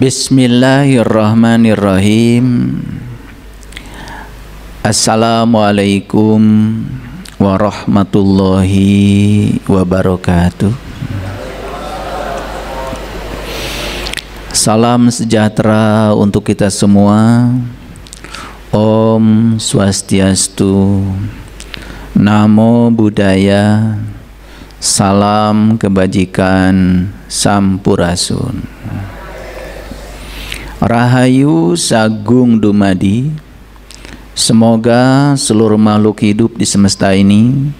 Bismillahirrahmanirrahim. Assalamualaikum warahmatullahi wabarakatuh. Salam sejahtera untuk kita semua. Om Swastiastu, Namo Buddhaya, salam kebajikan, sampurasun. Rahayu Sagung Dumadi. Semoga seluruh makhluk hidup di semesta ini,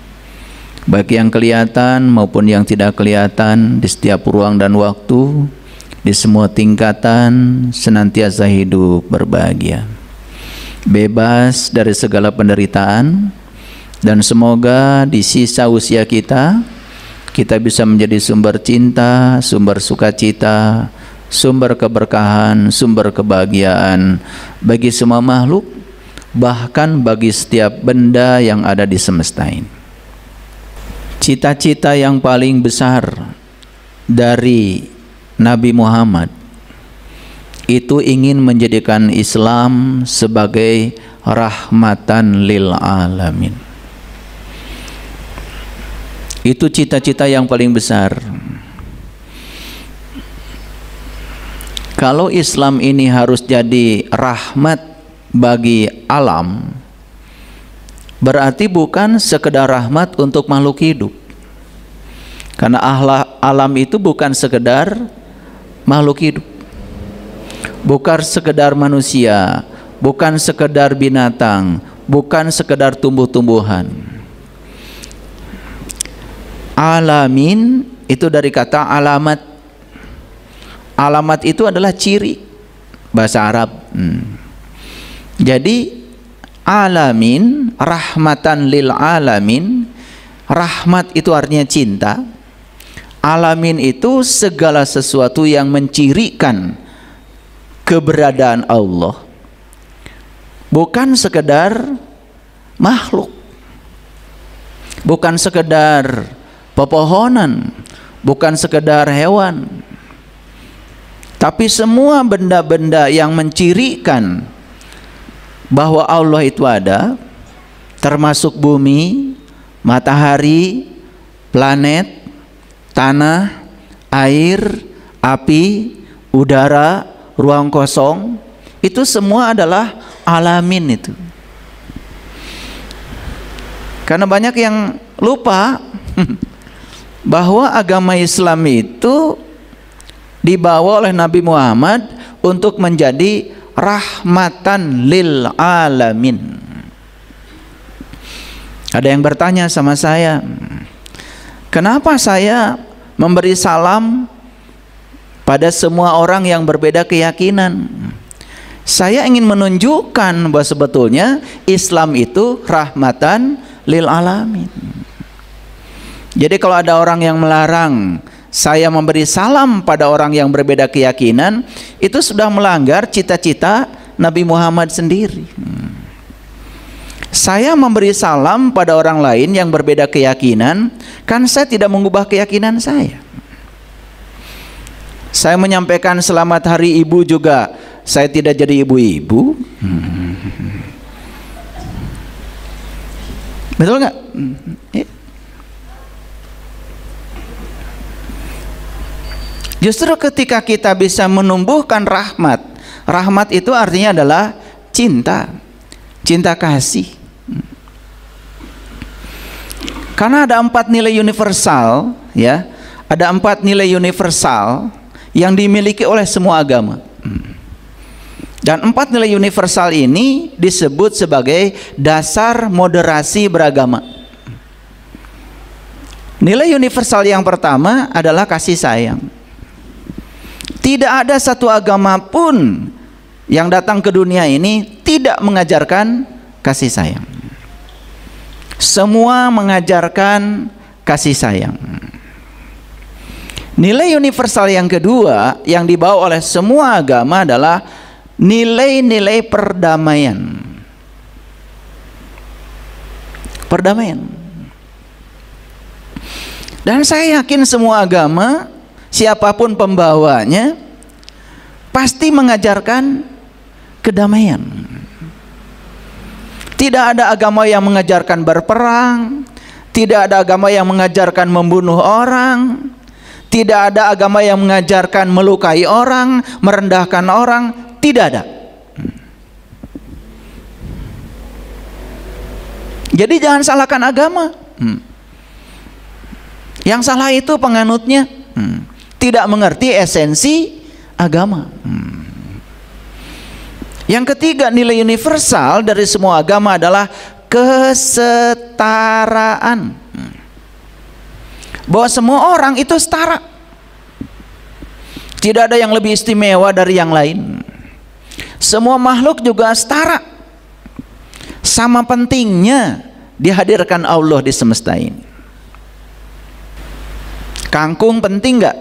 baik yang kelihatan maupun yang tidak kelihatan, di setiap ruang dan waktu, di semua tingkatan, senantiasa hidup berbahagia, bebas dari segala penderitaan, dan semoga di sisa usia kita bisa menjadi sumber cinta, sumber sukacita, sumber keberkahan, sumber kebahagiaan bagi semua makhluk, bahkan bagi setiap benda yang ada di semesta ini. Cita-cita yang paling besar dari Nabi Muhammad itu ingin menjadikan Islam sebagai rahmatan lil alamin. Itu cita-cita yang paling besar. Kalau Islam ini harus jadi rahmat bagi alam, berarti bukan sekedar rahmat untuk makhluk hidup. Karena alam itu bukan sekedar makhluk hidup, bukan sekedar manusia, bukan sekedar binatang, bukan sekedar tumbuh-tumbuhan. Alamin itu dari kata alamat. Alamat itu adalah ciri bahasa Arab. Jadi alamin, rahmatan lil alamin. Rahmat itu artinya cinta. Alamin itu segala sesuatu yang mencirikan keberadaan Allah, bukan sekedar makhluk, bukan sekedar pepohonan, bukan sekedar hewan, tapi semua benda-benda yang mencirikan bahwa Allah itu ada, termasuk bumi, matahari, planet, tanah, air, api, udara, ruang kosong, itu semua adalah alamin itu. Karena banyak yang lupa bahwa agama Islam itu dibawa oleh Nabi Muhammad untuk menjadi rahmatan lil alamin. Ada yang bertanya sama saya, kenapa saya memberi salam pada semua orang yang berbeda keyakinan? Saya ingin menunjukkan bahwa sebetulnya Islam itu rahmatan lil alamin. Jadi kalau ada orang yang melarang saya memberi salam pada orang yang berbeda keyakinan, itu sudah melanggar cita-cita Nabi Muhammad sendiri. Saya memberi salam pada orang lain yang berbeda keyakinan, kan saya tidak mengubah keyakinan saya. Saya menyampaikan selamat hari ibu juga, saya tidak jadi ibu-ibu. Betul nggak? Justru ketika kita bisa menumbuhkan rahmat, rahmat itu artinya adalah cinta, cinta kasih. Karena ada 4 nilai universal, ya, ada 4 nilai universal yang dimiliki oleh semua agama. Dan 4 nilai universal ini disebut sebagai dasar moderasi beragama. Nilai universal yang pertama adalah kasih sayang. Tidak ada satu agama pun yang datang ke dunia ini tidak mengajarkan kasih sayang. Semua mengajarkan kasih sayang. Nilai universal yang kedua yang dibawa oleh semua agama adalah nilai-nilai perdamaian. Perdamaian. Dan saya yakin semua agama, siapapun pembawanya, pasti mengajarkan kedamaian. Tidak ada agama yang mengajarkan berperang, tidak ada agama yang mengajarkan membunuh orang, tidak ada agama yang mengajarkan melukai orang, merendahkan orang, tidak ada. Jadi jangan salahkan agama. Yang salah itu penganutnya tidak mengerti esensi agama. Yang ketiga, nilai universal dari semua agama adalah kesetaraan. Bahwa semua orang itu setara. Tidak ada yang lebih istimewa dari yang lain. Semua makhluk juga setara. Sama pentingnya dihadirkan Allah di semesta ini. Kangkung penting nggak?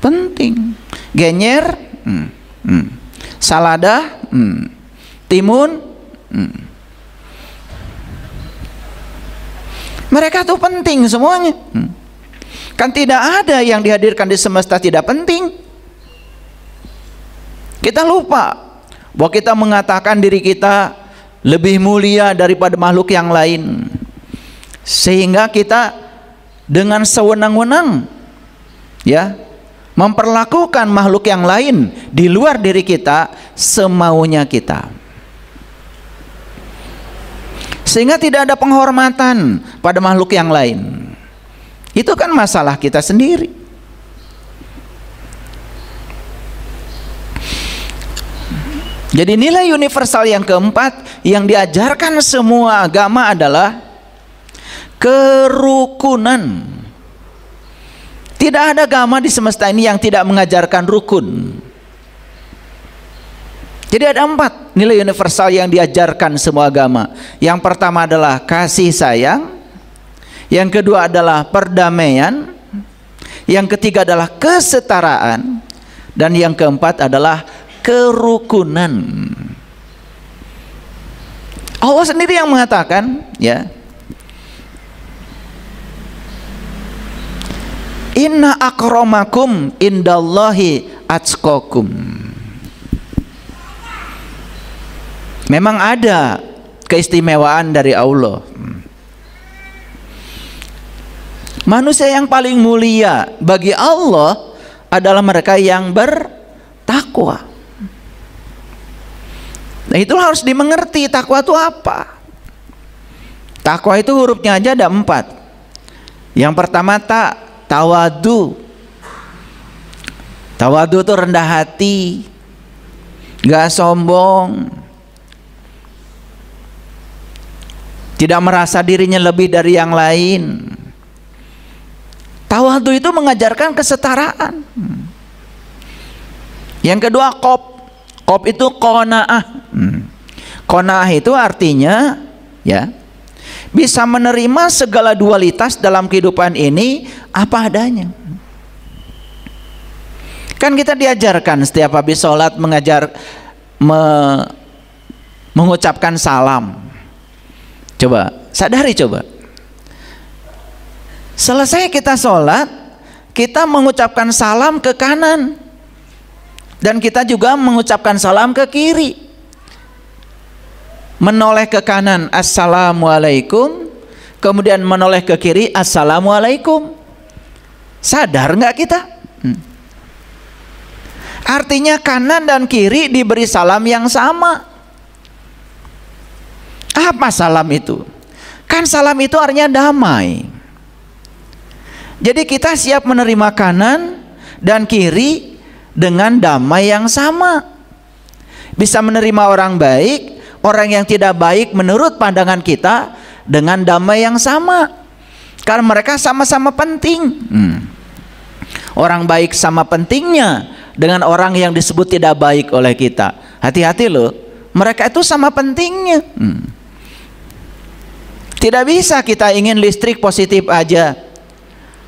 Penting. Genyer, salada, timun, mereka tuh penting semuanya. Kan tidak ada yang dihadirkan di semesta tidak penting. Kita lupa bahwa kita mengatakan diri kita lebih mulia daripada makhluk yang lain, sehingga kita dengan sewenang-wenang ya memperlakukan makhluk yang lain di luar diri kita semaunya kita, sehingga tidak ada penghormatan pada makhluk yang lain. Itu kan masalah kita sendiri. Jadi nilai universal yang keempat yang diajarkan semua agama adalah kerukunan. Tidak ada agama di semesta ini yang tidak mengajarkan rukun. Jadi ada 4 nilai universal yang diajarkan semua agama. Yang pertama adalah kasih sayang, yang kedua adalah perdamaian, yang ketiga adalah kesetaraan, dan yang keempat adalah kerukunan. Allah sendiri yang mengatakan, ya, inna akramakum indallahi atqakum. Memang ada keistimewaan dari Allah. Manusia yang paling mulia bagi Allah adalah mereka yang bertakwa. Nah, itu harus dimengerti takwa itu apa. Takwa itu hurufnya aja ada 4. Yang pertama tawadu. Tawadu itu rendah hati, gak sombong, tidak merasa dirinya lebih dari yang lain. Tawadu itu mengajarkan kesetaraan. Yang kedua qop itu qanaah. Qanaah itu artinya ya bisa menerima segala dualitas dalam kehidupan ini apa adanya. Kan kita diajarkan setiap habis sholat mengucapkan salam. Coba sadari, coba selesai kita sholat, kita mengucapkan salam ke kanan, dan kita juga mengucapkan salam ke kiri. Menoleh ke kanan assalamualaikum, kemudian menoleh ke kiri assalamualaikum. Sadar nggak kita? Artinya kanan dan kiri diberi salam yang sama. Apa salam itu? Kan salam itu artinya damai. Jadi kita siap menerima kanan dan kiri dengan damai yang sama. Bisa menerima orang baik, orang yang tidak baik menurut pandangan kita dengan damai yang sama. Karena mereka sama-sama penting. Orang baik sama pentingnya dengan orang yang disebut tidak baik oleh kita. Hati-hati loh, mereka itu sama pentingnya. Tidak bisa kita ingin listrik positif aja.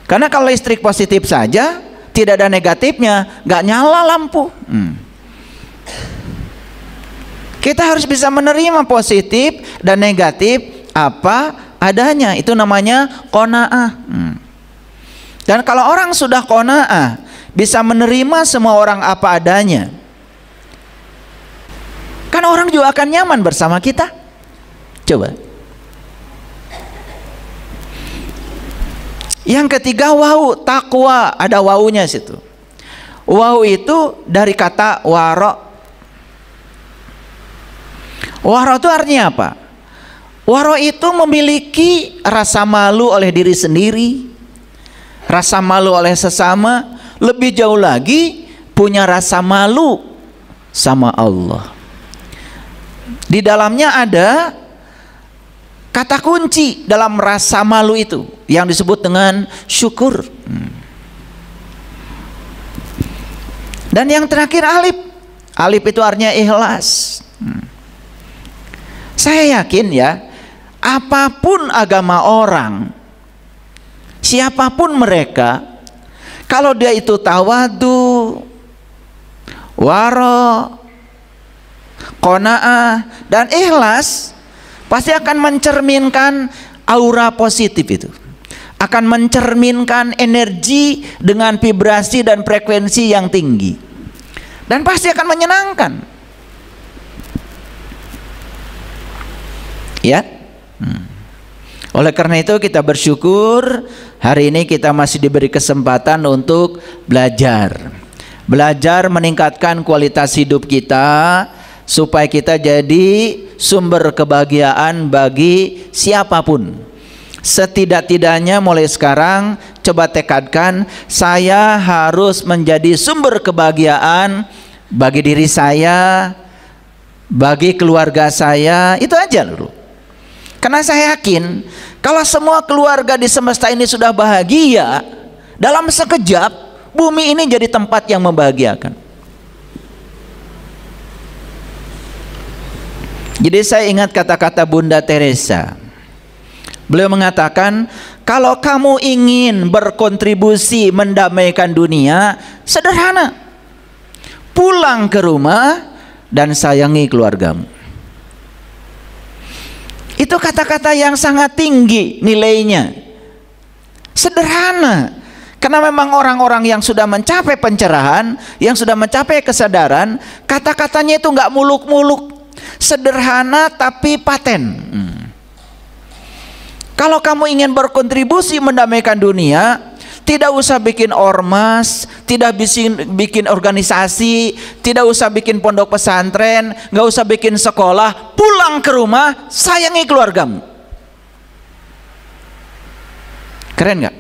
Karena kalau listrik positif saja, tidak ada negatifnya, nggak nyala lampu. Kita harus bisa menerima positif dan negatif apa adanya. Itu namanya qanaah. Dan kalau orang sudah qanaah, bisa menerima semua orang apa adanya. Kan orang juga akan nyaman bersama kita. Coba. Yang ketiga, wau, takwa, ada waunya situ. Wau itu dari kata waro. Waro itu artinya apa? Waro itu memiliki rasa malu oleh diri sendiri, rasa malu oleh sesama, lebih jauh lagi punya rasa malu sama Allah. Di dalamnya ada kata kunci dalam rasa malu itu yang disebut dengan syukur. Dan yang terakhir alif. Alif itu artinya ikhlas. Saya yakin ya, apapun agama orang, siapapun mereka, kalau dia itu tawadu, waro, qanaah, dan ikhlas, pasti akan mencerminkan aura positif itu. Akan mencerminkan energi dengan vibrasi dan frekuensi yang tinggi. Dan pasti akan menyenangkan. Ya. Oleh karena itu kita bersyukur hari ini kita masih diberi kesempatan untuk belajar. Belajar meningkatkan kualitas hidup kita supaya kita jadi sumber kebahagiaan bagi siapapun. Setidak-tidaknya mulai sekarang coba tekadkan, saya harus menjadi sumber kebahagiaan bagi diri saya, bagi keluarga saya. Itu aja dulu. Karena saya yakin kalau semua keluarga di semesta ini sudah bahagia, dalam sekejap bumi ini jadi tempat yang membahagiakan. Jadi saya ingat kata-kata Bunda Teresa. Beliau mengatakan, kalau kamu ingin berkontribusi mendamaikan dunia, sederhana. Pulang ke rumah dan sayangi keluargamu. Itu kata-kata yang sangat tinggi nilainya. Sederhana. Karena memang orang-orang yang sudah mencapai pencerahan, yang sudah mencapai kesadaran, kata-katanya itu nggak muluk-muluk. Sederhana tapi paten. Kalau kamu ingin berkontribusi mendamaikan dunia, tidak usah bikin ormas, tidak bikin organisasi, tidak usah bikin pondok pesantren, nggak usah bikin sekolah. Pulang ke rumah, sayangi keluargamu. Keren nggak?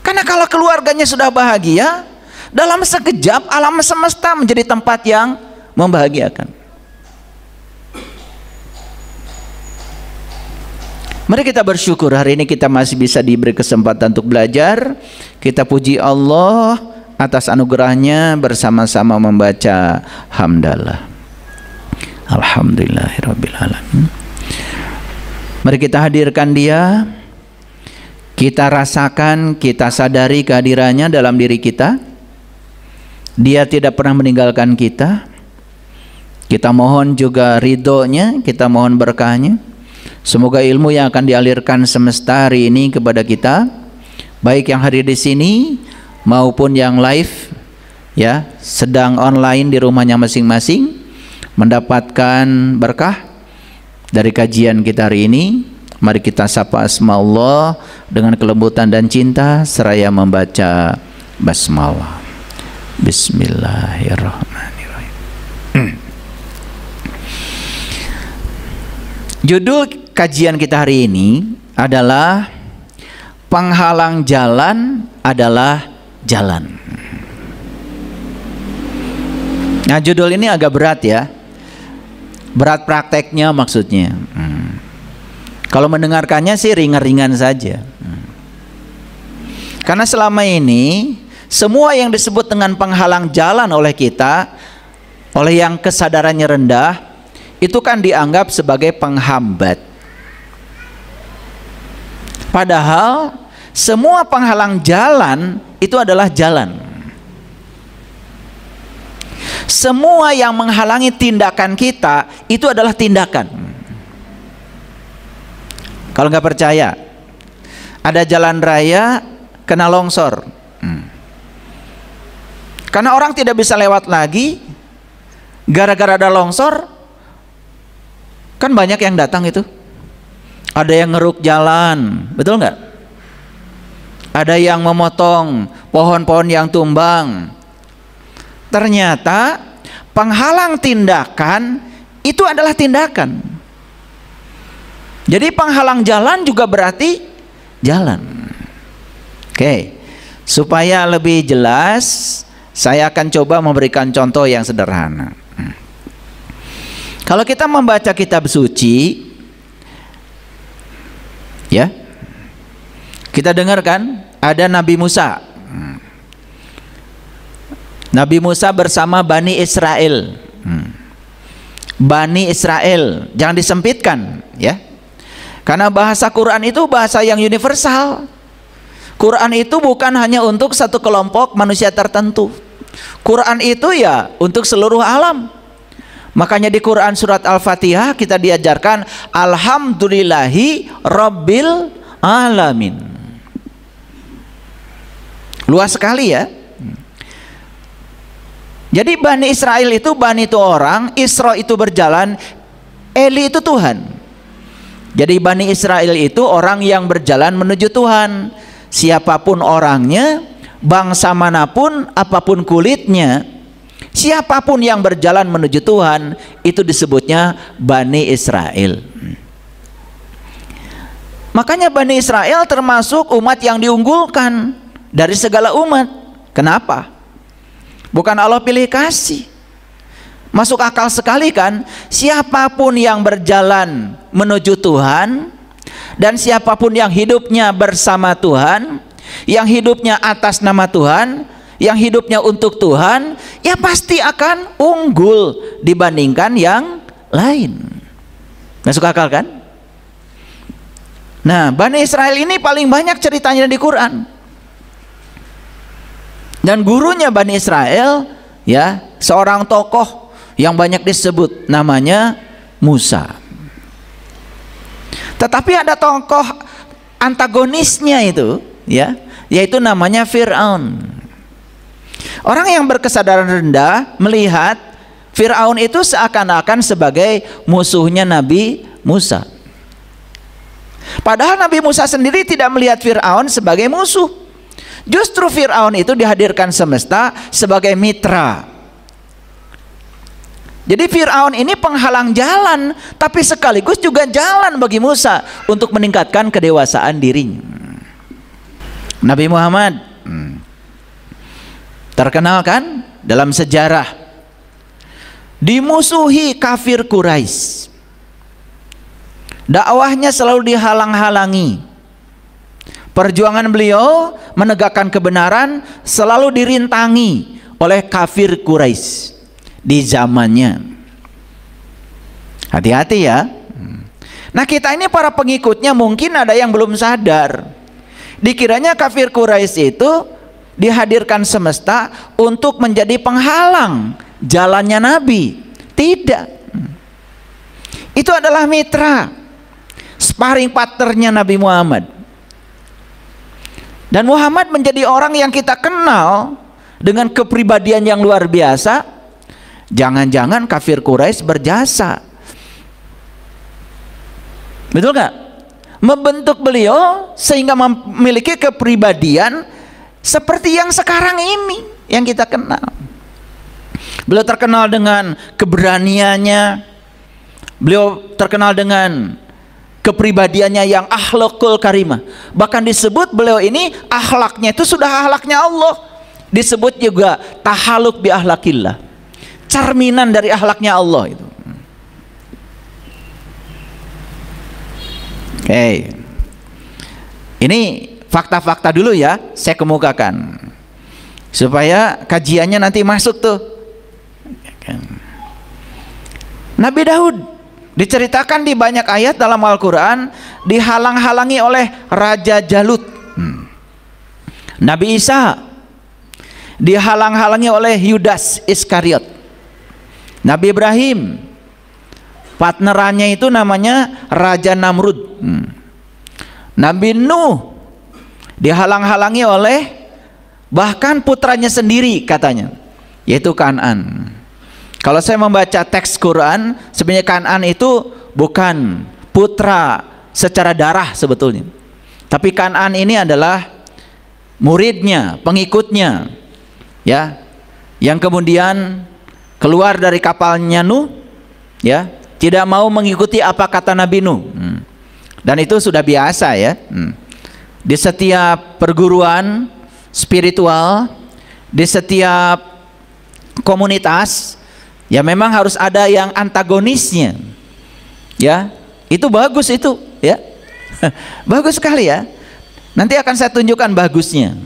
Karena kalau keluarganya sudah bahagia, dalam sekejap alam semesta menjadi tempat yang membahagiakan. Mari kita bersyukur hari ini kita masih bisa diberi kesempatan untuk belajar. Kita puji Allah atas anugerahnya bersama-sama membaca hamdalah. Alhamdulillahirabbil alamin. Mari kita hadirkan dia. Kita rasakan, kita sadari kehadirannya dalam diri kita. Dia tidak pernah meninggalkan kita. Kita mohon juga ridhonya, kita mohon berkahnya. Semoga ilmu yang akan dialirkan semesta hari ini kepada kita, baik yang hadir di sini maupun yang live, ya, sedang online di rumahnya masing-masing, mendapatkan berkah dari kajian kita hari ini. Mari kita sapa asma Allah dengan kelembutan dan cinta seraya membaca basmalah. Bismillahirrahmanirrahim. Judul kajian kita hari ini adalah penghalang jalan adalah jalan. Nah, judul ini agak berat ya. Berat prakteknya maksudnya. Kalau mendengarkannya sih ringan-ringan saja. Karena selama ini semua yang disebut dengan penghalang jalan oleh kita, oleh yang kesadarannya rendah, itu kan dianggap sebagai penghambat. Padahal semua penghalang jalan itu adalah jalan. Semua yang menghalangi tindakan kita itu adalah tindakan. Kalau nggak percaya, ada jalan raya kena longsor. Karena orang tidak bisa lewat lagi gara-gara ada longsor. Kan banyak yang datang itu. Ada yang ngeruk jalan, betul nggak? Ada yang memotong pohon-pohon yang tumbang. Ternyata penghalang tindakan itu adalah tindakan. Jadi penghalang jalan juga berarti jalan. Oke, supaya lebih jelas, saya akan coba memberikan contoh yang sederhana. Kalau kita membaca kitab suci, ya, kita dengarkan ada Nabi Musa. Nabi Musa bersama Bani Israel. Bani Israel, jangan disempitkan, ya. Karena bahasa Quran itu bahasa yang universal. Quran itu bukan hanya untuk satu kelompok manusia tertentu. Quran itu ya untuk seluruh alam. Makanya di Quran surat Al-Fatihah kita diajarkan Alhamdulillahi Rabbil Alamin. Luas sekali ya. Jadi Bani Israel itu, Bani itu orang, Isra itu berjalan, Eli itu Tuhan. Jadi Bani Israel itu orang yang berjalan menuju Tuhan. Siapapun orangnya, bangsa manapun, apapun kulitnya, siapapun yang berjalan menuju Tuhan, itu disebutnya Bani Israel. Makanya Bani Israel termasuk umat yang diunggulkan dari segala umat. Kenapa? Bukan Allah pilih kasih. Masuk akal sekali kan? Siapapun yang berjalan menuju Tuhan, dan siapapun yang hidupnya bersama Tuhan, yang hidupnya atas nama Tuhan, yang hidupnya untuk Tuhan, ya pasti akan unggul dibandingkan yang lain. Masuk akal kan? Nah, Bani Israel ini paling banyak ceritanya di Quran. Dan gurunya Bani Israel, ya, seorang tokoh yang banyak disebut, namanya Musa. Tetapi ada tokoh antagonisnya itu, ya, yaitu namanya Fir'aun. Orang yang berkesadaran rendah melihat Fir'aun itu seakan-akan sebagai musuhnya Nabi Musa. Padahal Nabi Musa sendiri tidak melihat Fir'aun sebagai musuh. Justru Fir'aun itu dihadirkan semesta sebagai mitra. Jadi Fir'aun ini penghalang jalan, tapi sekaligus juga jalan bagi Musa untuk meningkatkan kedewasaan dirinya. Nabi Muhammad terkenal kan dalam sejarah dimusuhi kafir Quraisy. Dakwahnya selalu dihalang-halangi. Perjuangan beliau menegakkan kebenaran selalu dirintangi oleh kafir Quraisy di zamannya. Hati-hati ya. Nah, kita ini para pengikutnya mungkin ada yang belum sadar. Dikiranya kafir Quraisy itu dihadirkan semesta untuk menjadi penghalang jalannya Nabi. Tidak. Itu adalah mitra, sparring partnernya Nabi Muhammad. Dan Muhammad menjadi orang yang kita kenal dengan kepribadian yang luar biasa. Jangan-jangan kafir Quraisy berjasa, betul nggak? Membentuk beliau sehingga memiliki kepribadian seperti yang sekarang ini yang kita kenal. Beliau terkenal dengan keberaniannya. Beliau terkenal dengan kepribadiannya yang akhlakul karimah. Bahkan disebut beliau ini akhlaknya itu sudah akhlaknya Allah. Disebut juga tahaluk bi akhlakillah, cerminan dari akhlaknya Allah itu. Oke. Ini fakta-fakta dulu ya, saya kemukakan supaya kajiannya nanti masuk tuh. Nabi Daud diceritakan di banyak ayat dalam Al-Quran dihalang-halangi oleh Raja Jalut. Nabi Isa dihalang-halangi oleh Yudas Iskariot. Nabi Ibrahim partnerannya itu namanya Raja Namrud. Nabi Nuh dihalang-halangi oleh bahkan putranya sendiri katanya, yaitu Kan'an. Kalau saya membaca teks Quran, sebenarnya Kan'an itu bukan putra secara darah sebetulnya, tapi Kan'an ini adalah muridnya, pengikutnya, ya, yang kemudian keluar dari kapalnya Nuh, ya, tidak mau mengikuti apa kata Nabi Nuh. Dan itu sudah biasa, ya. Di setiap perguruan spiritual, di setiap komunitas, ya memang harus ada yang antagonisnya, ya. Itu bagus itu, ya. Bagus sekali, ya. Nanti akan saya tunjukkan bagusnya.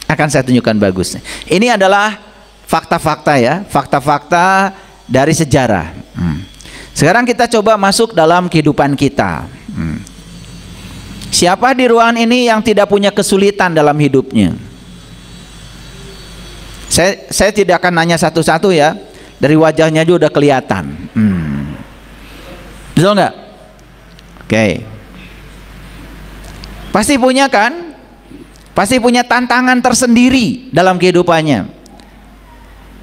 Akan saya tunjukkan bagusnya. Ini adalah fakta-fakta, ya, fakta-fakta dari sejarah. Sekarang kita coba masuk dalam kehidupan kita. Siapa di ruangan ini yang tidak punya kesulitan dalam hidupnya? Saya tidak akan nanya satu-satu, ya. Dari wajahnya juga udah kelihatan. Betul nggak? Oke. Pasti punya kan? Pasti punya tantangan tersendiri dalam kehidupannya.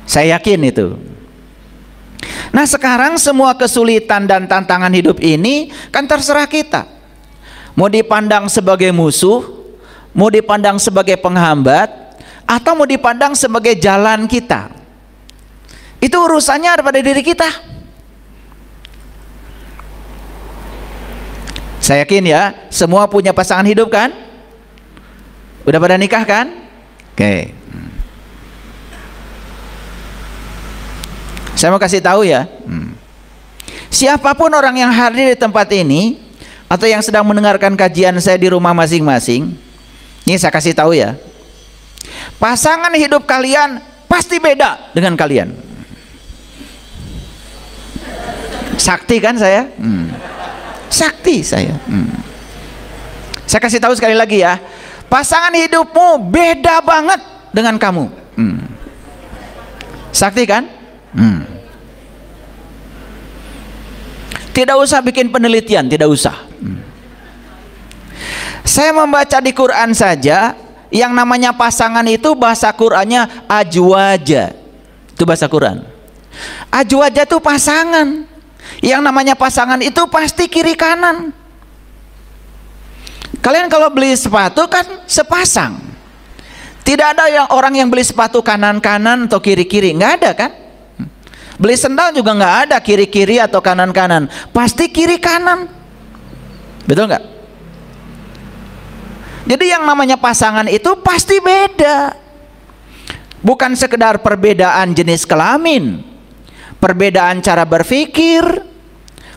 Saya yakin itu. Nah, sekarang semua kesulitan dan tantangan hidup ini kan terserah kita. Mau dipandang sebagai musuh, mau dipandang sebagai penghambat, atau mau dipandang sebagai jalan kita. Itu urusannya ada pada diri kita. Saya yakin, ya, semua punya pasangan hidup kan? Udah pada nikah kan? Oke. Saya mau kasih tahu, ya, siapapun orang yang hadir di tempat ini atau yang sedang mendengarkan kajian saya di rumah masing-masing, ini saya kasih tahu, ya, pasangan hidup kalian pasti beda dengan kalian. Sakti kan saya? Sakti saya. Saya kasih tahu sekali lagi, ya, pasangan hidupmu beda banget dengan kamu. Sakti kan? Tidak usah bikin penelitian, tidak usah. Saya membaca di Quran saja, yang namanya pasangan itu bahasa Qurannya ajwaja. Itu bahasa Quran. Ajwaja itu pasangan. Yang namanya pasangan itu pasti kiri kanan. Kalian kalau beli sepatu kan sepasang. Tidak ada orang yang beli sepatu kanan-kanan atau kiri-kiri, nggak ada kan? Beli sendal juga nggak ada kiri-kiri atau kanan-kanan, pasti kiri kanan. Betul nggak? Jadi yang namanya pasangan itu pasti beda. Bukan sekedar perbedaan jenis kelamin, perbedaan cara berpikir,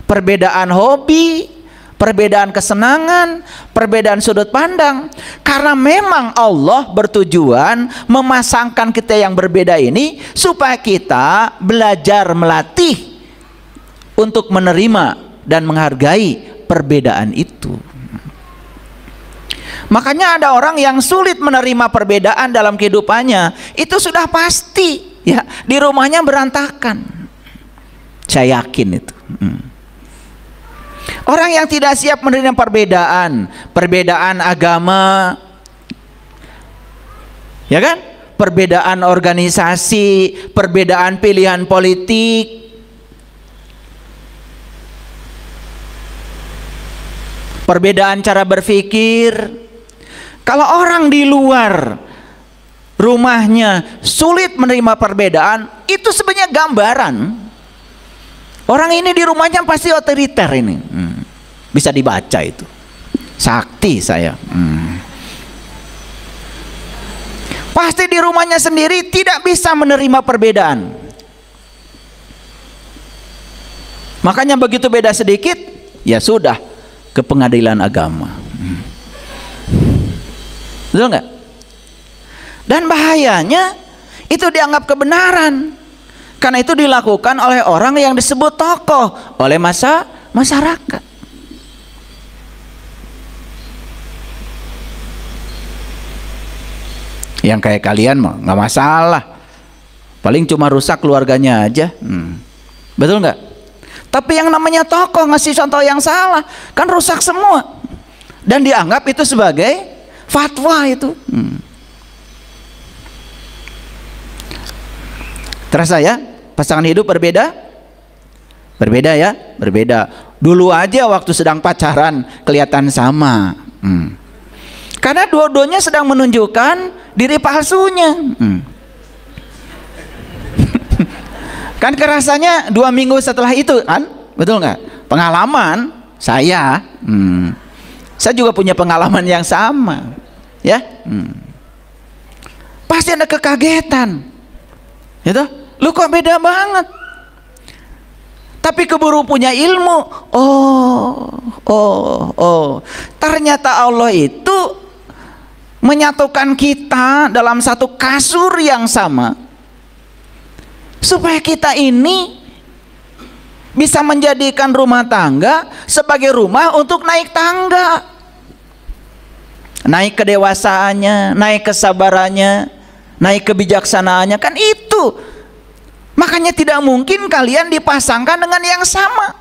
perbedaan hobi, perbedaan kesenangan, perbedaan sudut pandang. Karena memang Allah bertujuan memasangkan kita yang berbeda ini supaya kita belajar melatih untuk menerima dan menghargai perbedaan itu. Makanya ada orang yang sulit menerima perbedaan dalam kehidupannya. Itu sudah pasti, ya, di rumahnya berantakan. Saya yakin itu. Orang yang tidak siap menerima perbedaan agama, ya kan? Perbedaan organisasi, perbedaan pilihan politik, perbedaan cara berpikir. Kalau orang di luar rumahnya sulit menerima perbedaan, itu sebenarnya gambaran orang ini di rumahnya pasti otoriter ini. Bisa dibaca itu. Sakti saya. Pasti di rumahnya sendiri tidak bisa menerima perbedaan. Makanya begitu beda sedikit, ya sudah ke pengadilan agama. Betul nggak? Dan bahayanya itu dianggap kebenaran. Karena itu dilakukan oleh orang yang disebut tokoh, oleh masyarakat. Yang kayak kalian mah nggak masalah, paling cuma rusak keluarganya aja. Betul nggak? Tapi yang namanya tokoh ngasih contoh yang salah, kan rusak semua. Dan dianggap itu sebagai fatwa itu. Terasa ya? Pasangan hidup berbeda? Berbeda ya? Berbeda. Dulu aja waktu sedang pacaran kelihatan sama. Karena dua-duanya sedang menunjukkan diri palsunya. Kan kerasanya 2 minggu setelah itu kan? Betul nggak? Pengalaman saya juga punya pengalaman yang sama ya. Pasti ada kekagetan gitu. Lu kok beda banget, tapi keburu punya ilmu. Ternyata Allah itu menyatukan kita dalam satu kasur yang sama supaya kita ini bisa menjadikan rumah tangga sebagai rumah untuk naik tangga, naik kedewasaannya, naik kesabarannya, naik kebijaksanaannya. Kan itu makanya tidak mungkin kalian dipasangkan dengan yang sama.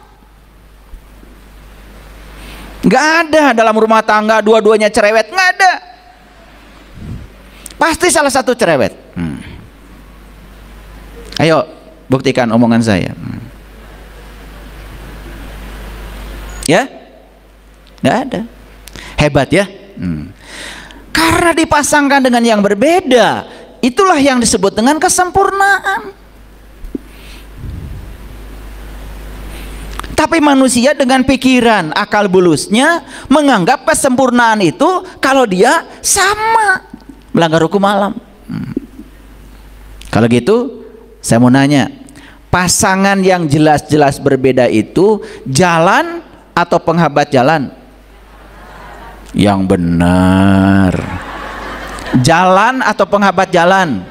Nggak ada dalam rumah tangga dua-duanya cerewet, nggak ada. Pasti salah satu cerewet. Ayo buktikan omongan saya. Ya, nggak ada. Hebat ya. Karena dipasangkan dengan yang berbeda, itulah yang disebut dengan kesempurnaan. Tapi manusia dengan pikiran akal bulusnya menganggap kesempurnaan itu kalau dia sama, melanggar hukum alam. Kalau gitu saya mau nanya, pasangan yang jelas-jelas berbeda itu jalan atau penghambat jalan? Yang benar. Jalan atau penghambat jalan?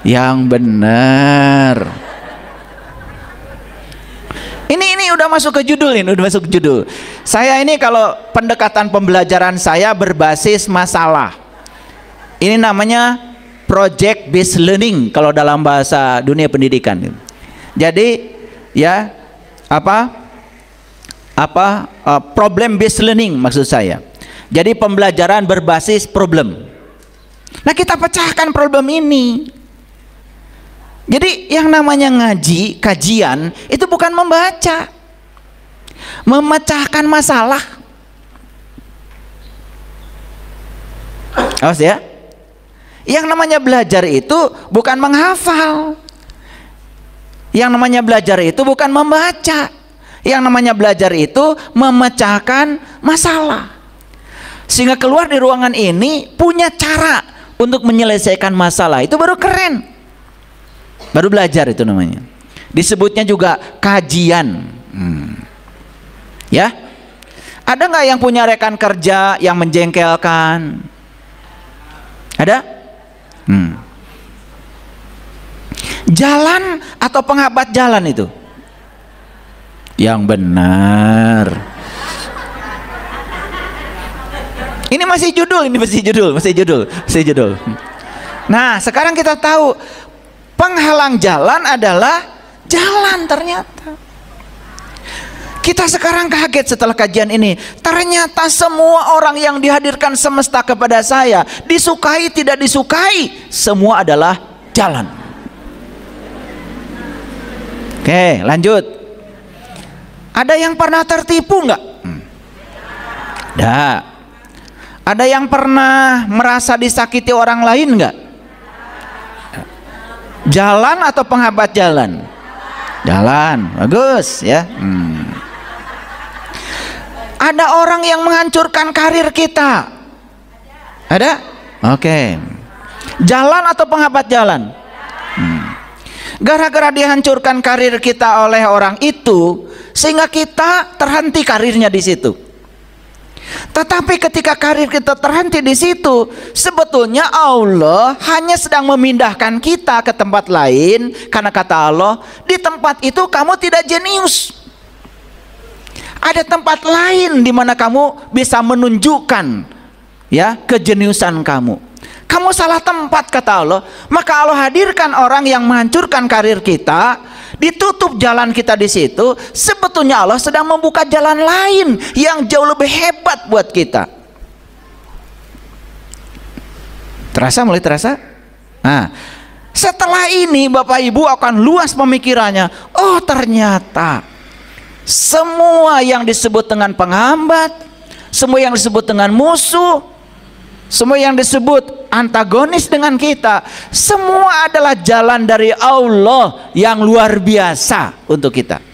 Yang benar. Ini udah masuk ke judul, ini udah masuk ke judul. Saya ini kalau pendekatan pembelajaran saya berbasis masalah. Ini namanya project based learning kalau dalam bahasa dunia pendidikan. Jadi ya problem based learning maksud saya. Jadi pembelajaran berbasis problem. Nah, kita pecahkan problem ini. Jadi yang namanya ngaji, kajian itu bukan membaca, memecahkan masalah. Awas ya. Yang namanya belajar itu bukan menghafal. Yang namanya belajar itu bukan membaca. Yang namanya belajar itu memecahkan masalah. Sehingga keluar di ruangan ini punya cara untuk menyelesaikan masalah. Itu baru keren. Baru belajar itu namanya. Disebutnya juga kajian. Ya, ada nggak yang punya rekan kerja yang menjengkelkan? Ada? Jalan atau penghambat jalan itu? Yang benar. Ini masih judul. Nah, sekarang kita tahu penghalang jalan adalah jalan ternyata. Kita sekarang kaget setelah kajian ini. Ternyata semua orang yang dihadirkan semesta kepada saya, disukai tidak disukai, semua adalah jalan. Oke, lanjut. Ada yang pernah tertipu nggak? Ada. Ada yang pernah merasa disakiti orang lain nggak? Jalan atau penghambat jalan? Jalan, bagus ya. Ada orang yang menghancurkan karir kita? Ada? Oke. Jalan atau penghambat jalan? Gara-gara dihancurkan karir kita oleh orang itu, sehingga kita terhenti karirnya di situ. Tetapi ketika karir kita terhenti di situ, sebetulnya Allah hanya sedang memindahkan kita ke tempat lain, karena kata Allah, di tempat itu kamu tidak jenius. Ada tempat lain di mana kamu bisa menunjukkan ya kejeniusan kamu. Kamu salah tempat kata Allah. Maka Allah hadirkan orang yang menghancurkan karir kita, ditutup jalan kita di situ. Sebetulnya Allah sedang membuka jalan lain yang jauh lebih hebat buat kita. Terasa, mulai terasa? Nah, Setelah ini Bapak Ibu akan luas pemikirannya. Oh, ternyata semua yang disebut dengan penghambat, semua yang disebut dengan musuh, semua yang disebut antagonis dengan kita, semua adalah jalan dari Allah yang luar biasa untuk kita.